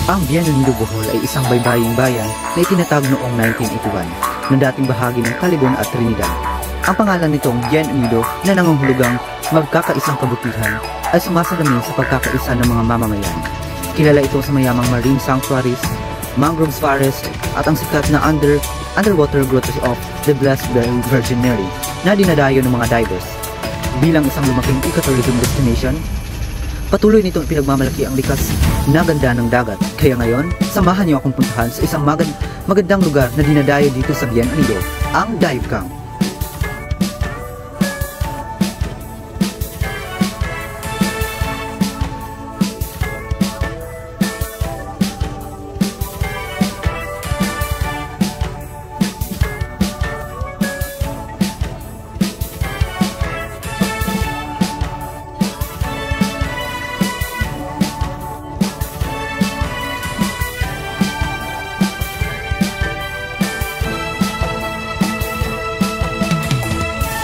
Ang Bienvenido Bohol ay isang baybaying bayan na itinatag noong 1981 na dating bahagi ng Calibon at Trinidad. Ang pangalan nitong Bienvenido na nangangahulugang magkakaisang kabutihan ay sumasalamin sa pagkakaisa ng mga mamamayan. Kilala ito sa mayamang marine sanctuaries, mangroves forest at ang sikat na underwater grottos of the Blessed Virgin Mary na dinadayo ng mga divers. Bilang isang lumaking ecotourism destination, patuloy nitong pinagmamalaki ang likas na ganda ng dagat. Kaya ngayon, samahan niyo akong puntahan sa isang magandang lugar na dinadayo dito sa Bienvenido, ang Dive Camp.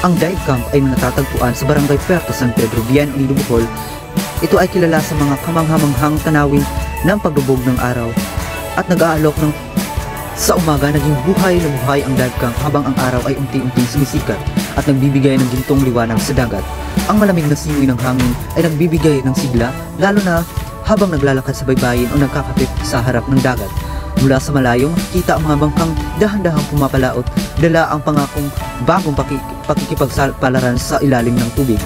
Ang dive camp ay natatagpuan sa Barangay Puerto San Pedro, Bienvenido, Bohol. Ito ay kilala sa mga kamanghamanghang tanawin ng paglubog ng araw at nag-aalok ng sa umaga. Naging buhay na buhay ang dive camp habang ang araw ay unti-unting sumisikat at nagbibigay ng gintong liwanag sa dagat. Ang malamig na simoy ng hangin ay nagbibigay ng sigla, lalo na habang naglalakad sa baybayin o nagkakapit sa harap ng dagat. Mula sa malayo, makikita ang mga bangkang dahan-dahang pumapalaot, dala ang pangakong bagong pakikipagsapalaran sa ilalim ng tubig.